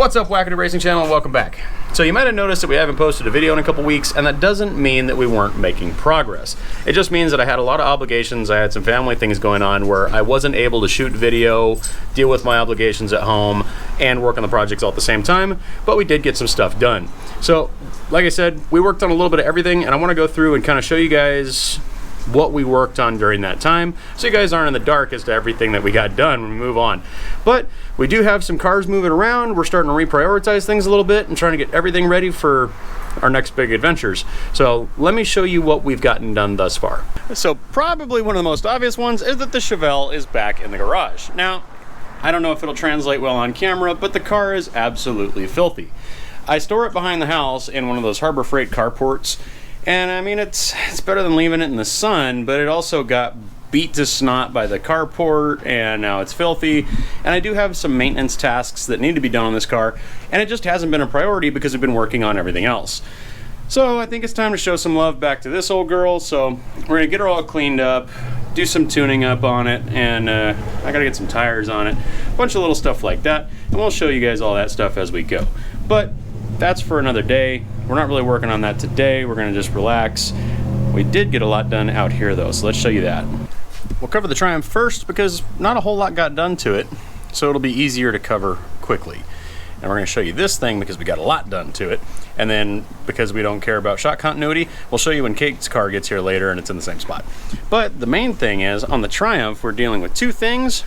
What's up, Wackadoo Racing Channel, and welcome back. So you might have noticed that we haven't posted a video in a couple weeks, and that doesn't mean that we weren't making progress. It just means that I had a lot of obligations. I had some family things going on where I wasn't able to shoot video, deal with my obligations at home, and work on the projects all at the same time, but we did get some stuff done. So, like I said, we worked on a little bit of everything, and I want to go through and kind of show you guys what we worked on during that time, so you guys aren't in the dark as to everything that we got done when we move on. But we do have some cars moving around. We're starting to reprioritize things a little bit and trying to get everything ready for our next big adventures. So let me show you what we've gotten done thus far. So probably one of the most obvious ones is that the Chevelle is back in the garage. Now, I don't know if it'll translate well on camera, but the car is absolutely filthy. I store it behind the house in one of those Harbor Freight carports. And I mean, it's better than leaving it in the sun, but it also got beat to snot by the carport, and now it's filthy. And I do have some maintenance tasks that need to be done on this car, and it just hasn't been a priority because I've been working on everything else. So I think it's time to show some love back to this old girl. So we're gonna get her all cleaned up, do some tuning up on it, and I gotta get some tires on it, a bunch of little stuff like that, and we'll show you guys all that stuff as we go. But that's for another day. We're not really working on that today. We're gonna just relax. We did get a lot done out here though, so let's show you that. We'll cover the Triumph first because not a whole lot got done to it, so it'll be easier to cover quickly. And we're gonna show you this thing because we got a lot done to it. And then because we don't care about shot continuity, we'll show you when Kate's car gets here later and it's in the same spot. But the main thing is, on the Triumph, we're dealing with two things.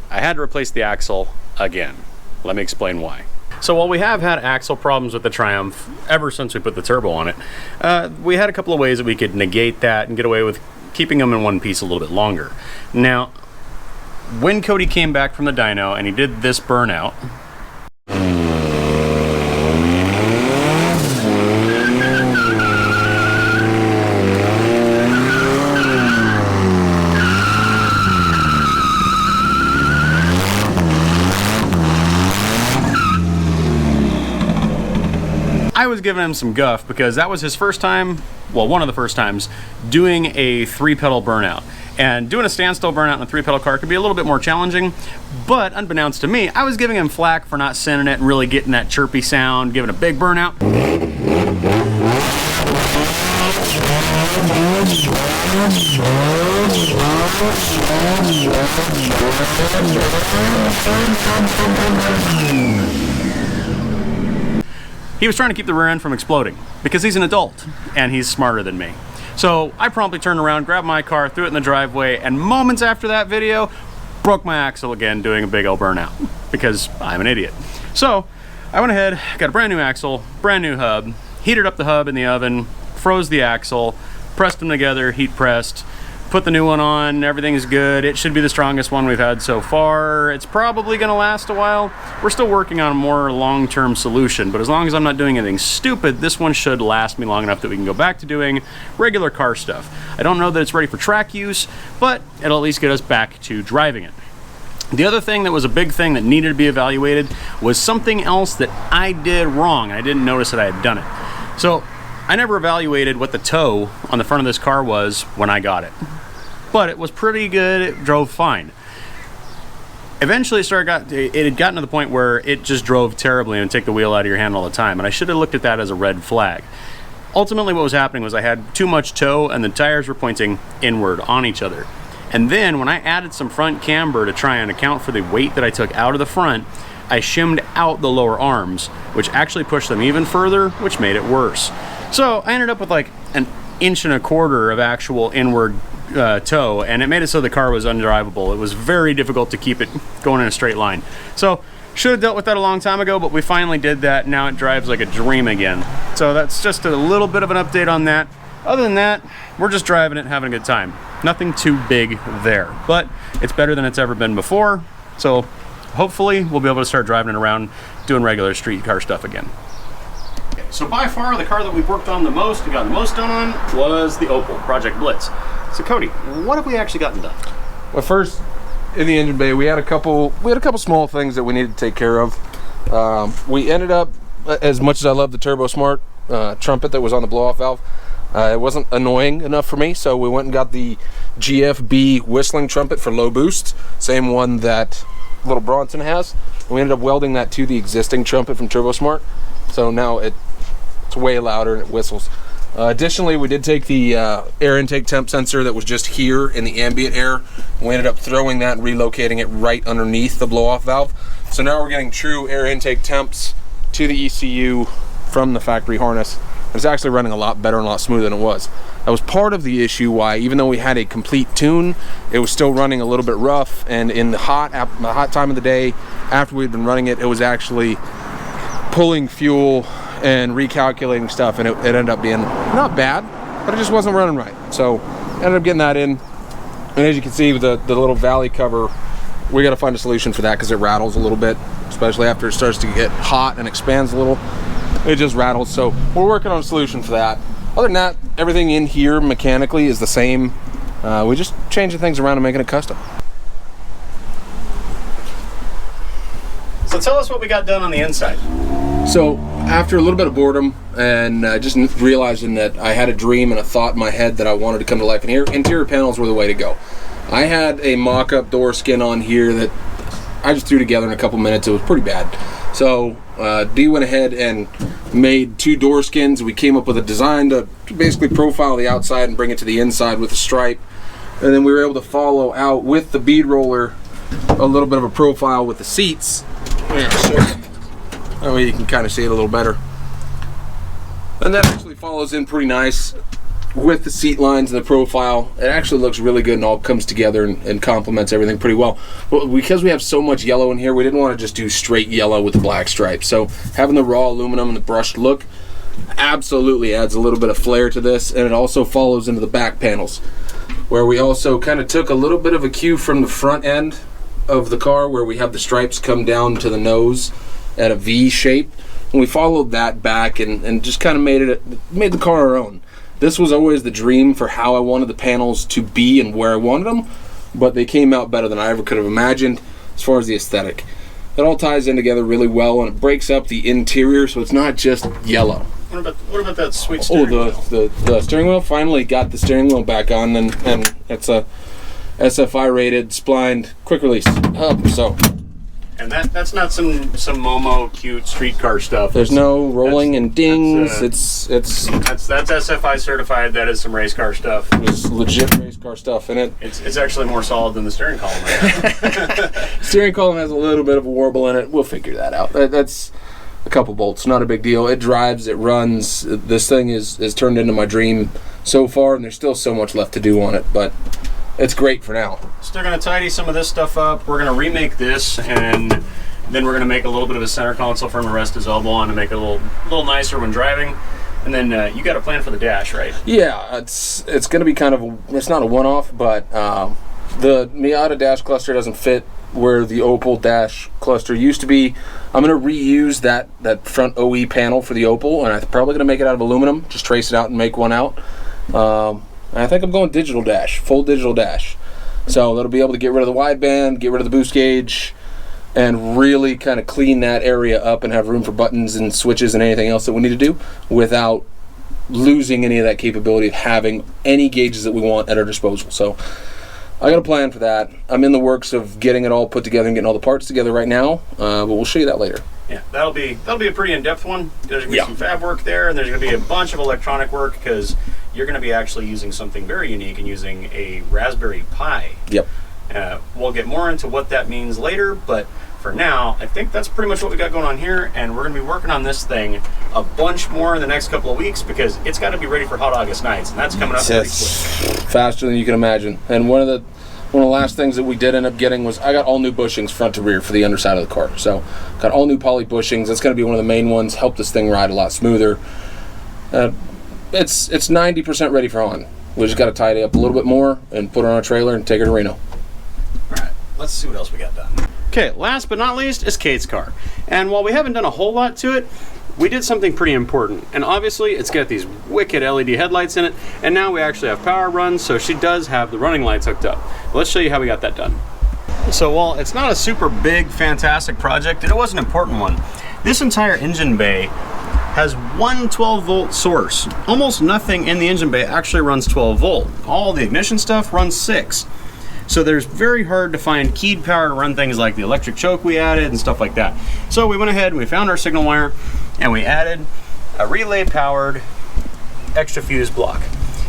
I had to replace the axle again. Let me explain why. So while we have had axle problems with the Triumph ever since we put the turbo on it, we had a couple of ways that we could negate that and get away with keeping them in one piece a little bit longer. Now, when Cody came back from the dyno and he did this burnout, I was giving him some guff because that was his first time, well, one of the first times, doing a 3-pedal burnout. And doing a standstill burnout in a 3-pedal car could be a little bit more challenging, but unbeknownst to me, I was giving him flack for not sending it and really getting that chirpy sound, giving a big burnout. He was trying to keep the rear end from exploding because he's an adult and he's smarter than me. So I promptly turned around, grabbed my car, threw it in the driveway, and moments after that video, broke my axle again doing a big old burnout because I'm an idiot. So I went ahead, got a brand new axle, brand new hub, heated up the hub in the oven, froze the axle, pressed them together, heat pressed, put the new one on, everything's good. It should be the strongest one we've had so far. It's probably gonna last a while. We're still working on a more long-term solution, but as long as I'm not doing anything stupid, this one should last me long enough that we can go back to doing regular car stuff. I don't know that it's ready for track use, but it'll at least get us back to driving it. The other thing that was a big thing that needed to be evaluated was something else that I did wrong, and I didn't notice that I had done it. So I never evaluated what the toe on the front of this car was when I got it. But it was pretty good, it drove fine. Eventually it had gotten to the point where it just drove terribly and would take the wheel out of your hand all the time, and I should have looked at that as a red flag. Ultimately what was happening was I had too much toe and the tires were pointing inward on each other. And then when I added some front camber to try and account for the weight that I took out of the front, I shimmed out the lower arms, which actually pushed them even further, which made it worse. So I ended up with like an 1.25 inches of actual inward toe, and it made it so the car was undrivable. It was very difficult to keep it going in a straight line. So should have dealt with that a long time ago, but we finally did that. Now it drives like a dream again. So that's just a little bit of an update on that. Other than that, we're just driving it, having a good time. Nothing too big there, but it's better than it's ever been before. So hopefully we'll be able to start driving it around doing regular street car stuff again. So by far the car that we've worked on the most and gotten the most done on was the Opel Project Blitz. So Cody, what have we actually gotten done? Well, first in the engine bay, we had a couple small things that we needed to take care of. We ended up, as much as I love the Turbo Smart trumpet that was on the blow-off valve, it wasn't annoying enough for me, so we went and got the GFB whistling trumpet for low boost, same one that little Bronson has. We ended up welding that to the existing trumpet from TurboSmart, so now it's way louder and it whistles. Additionally, we did take the air intake temp sensor that was just here in the ambient air. We ended up throwing that and relocating it right underneath the blow-off valve. So now we're getting true air intake temps to the ECU from the factory harness. It's actually running a lot better and a lot smoother than it was. That was part of the issue why, even though we had a complete tune, it was still running a little bit rough, and in the hot time of the day, after we'd been running it, it was actually pulling fuel and recalculating stuff, and it ended up being not bad, but it just wasn't running right. So ended up getting that in, and as you can see with the little valley cover, we got to find a solution for that because it rattles a little bit, especially after it starts to get hot and expands a little. It just rattles, so we're working on a solution for that. Other than that, everything in here mechanically is the same. We just changing things around and making it custom. So tell us what we got done on the inside. So after a little bit of boredom and just realizing that I had a dream and a thought in my head that I wanted to come to life in here, interior panels were the way to go. I had a mock-up door skin on here that I just threw together in a couple minutes. It was pretty bad. So Dee went ahead and made 2 door skins. We came up with a design to basically profile the outside and bring it to the inside with a stripe. And then we were able to follow out with the bead roller a little bit of a profile with the seats. That way you can kind of see it a little better. And that actually follows in pretty nice with the seat lines and the profile. It actually looks really good and all comes together and complements everything pretty well. But because we have so much yellow in here, we didn't want to just do straight yellow with the black stripes. So having the raw aluminum and the brushed look absolutely adds a little bit of flair to this, and it also follows into the back panels, where we also kind of took a little bit of a cue from the front end of the car, where we have the stripes come down to the nose at a V shape, and we followed that back and just kind of made the car our own. This was always the dream for how I wanted the panels to be and where I wanted them, but they came out better than I ever could have imagined as far as the aesthetic. It all ties in together really well, and it breaks up the interior so it's not just yellow. What about that sweet steering wheel? The steering wheel, finally got the steering wheel back on, and it's a SFI rated splined quick release hub. So, and that's not some Momo cute street car stuff. There's no rolling and dings. That's SFI certified. That is some race car stuff. There's legit race car stuff in it. It's actually more solid than the steering column right now. Steering column has a little bit of a warble in it. We'll figure that out. That's a couple bolts, not a big deal. It drives, it runs. This thing is turned into my dream so far, and there's still so much left to do on it, but it's great for now. Still going to tidy some of this stuff up. We're going to remake this, and then we're going to make a little bit of a center console for him to rest his elbow on to make it a little nicer when driving. And then you got a plan for the dash, right? Yeah, it's going to be kind of it's not a one-off, but the Miata dash cluster doesn't fit where the Opel dash cluster used to be. I'm going to reuse that front OE panel for the Opel, and I'm probably going to make it out of aluminum, just trace it out and make one out. I think I'm going digital dash, full digital dash. So that'll be able to get rid of the wideband, get rid of the boost gauge, and really kind of clean that area up and have room for buttons and switches and anything else that we need to do without losing any of that capability of having any gauges that we want at our disposal. So I got a plan for that. I'm in the works of getting it all put together and getting all the parts together right now, but we'll show you that later. Yeah, that'll be a pretty in-depth one. There's going to be some fab work there, and there's going to be a bunch of electronic work because you're going to be actually using something very unique and using a Raspberry Pi. Yep. We'll get more into what that means later, but for now, I think that's pretty much what we got going on here, and we're going to be working on this thing a bunch more in the next couple of weeks because it's got to be ready for Hot August nights, and that's coming up pretty quick. Faster than you can imagine. And one of the last things that we did end up getting was I got all new bushings front to rear for the underside of the car. So got all new poly bushings. That's going to be one of the main ones. Help this thing ride a lot smoother. It's 90% ready for on. We just got to tidy up a little bit more and put it on a trailer and take her to Reno. All right, let's see what else we got done. Okay, last but not least is Kate's car. And while we haven't done a whole lot to it, we did something pretty important. And obviously it's got these wicked LED headlights in it, and now we actually have power runs, so she does have the running lights hooked up. Let's show you how we got that done. So while it's not a super big, fantastic project, it was an important one. This entire engine bay has one 12-volt source. Almost nothing in the engine bay actually runs 12 volt. All the ignition stuff runs 6. So there's very hard to find keyed power to run things like the electric choke we added and stuff like that. So we went ahead and we found our signal wire and we added a relay powered extra fuse block.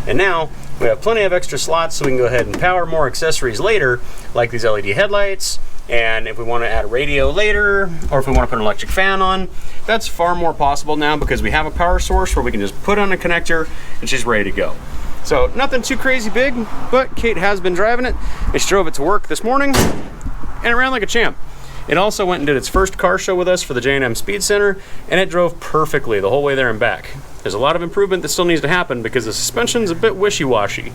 And now we have plenty of extra slots so we can go ahead and power more accessories later, like these LED headlights, and if we want to add a radio later, or if we want to put an electric fan on, that's far more possible now because we have a power source where we can just put on a connector and she's ready to go. So nothing too crazy big, but Kate has been driving it, and she drove it to work this morning, and it ran like a champ. It also went and did its first car show with us for the J&M Speed Center, and it drove perfectly the whole way there and back. There's a lot of improvement that still needs to happen because the suspension's a bit wishy-washy,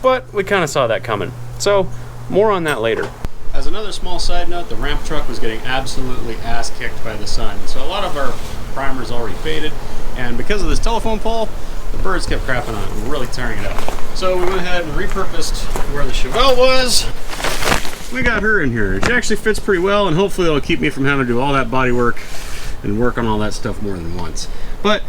but we kind of saw that coming. So more on that later. As another small side note, the ramp truck was getting absolutely ass-kicked by the sun. So a lot of our primers already faded, and because of this telephone pole, the birds kept crapping on it and really tearing it up. So we went ahead and repurposed where the Chevelle was. We got her in here. She actually fits pretty well, and hopefully it'll keep me from having to do all that body work and work on all that stuff more than once. But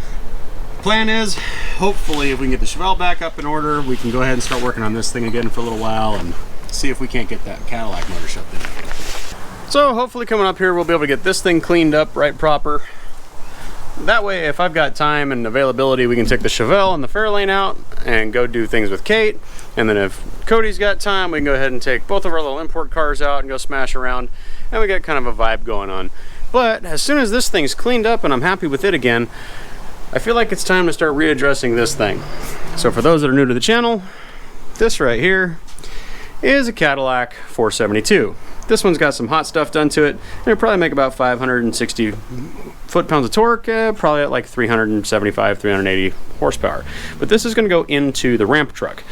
plan is, hopefully if we can get the Chevelle back up in order, we can go ahead and start working on this thing again for a little while and see if we can't get that Cadillac motor shoved in. So hopefully coming up here we'll be able to get this thing cleaned up right proper. That way if I've got time and availability, we can take the Chevelle and the Fairlane out and go do things with Kate. And then if Cody's got time, we can go ahead and take both of our little import cars out and go smash around, and we got kind of a vibe going on. But as soon as this thing's cleaned up and I'm happy with it again, I feel like it's time to start readdressing this thing. So for those that are new to the channel, this right here is a Cadillac 472. This one's got some hot stuff done to it, and it'll probably make about 560 foot-pounds of torque, probably at like 375, 380 horsepower. But this is going to go into the ramp truck.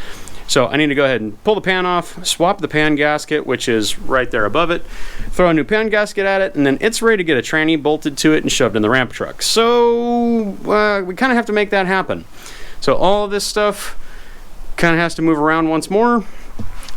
So I need to go ahead and pull the pan off, swap the pan gasket, which is right there above it, throw a new pan gasket at it, and then it's ready to get a tranny bolted to it and shoved in the ramp truck. So we kind of have to make that happen. So all of this stuff kind of has to move around once more.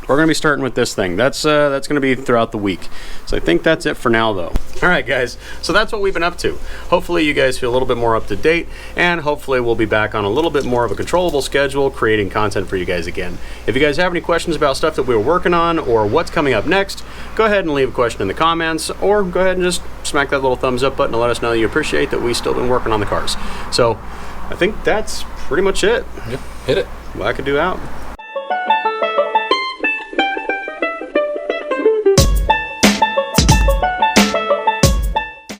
We're going to be starting with this thing. That's going to be throughout the week. So I think that's it for now, though. All right, guys. So that's what we've been up to. Hopefully you guys feel a little bit more up to date, and hopefully we'll be back on a little bit more of a controllable schedule, creating content for you guys again. If you guys have any questions about stuff that we were working on or what's coming up next, go ahead and leave a question in the comments, or go ahead and just smack that little thumbs up button to let us know that you appreciate that we've still been working on the cars. So I think that's pretty much it. Yep, hit it. Wackadoo out.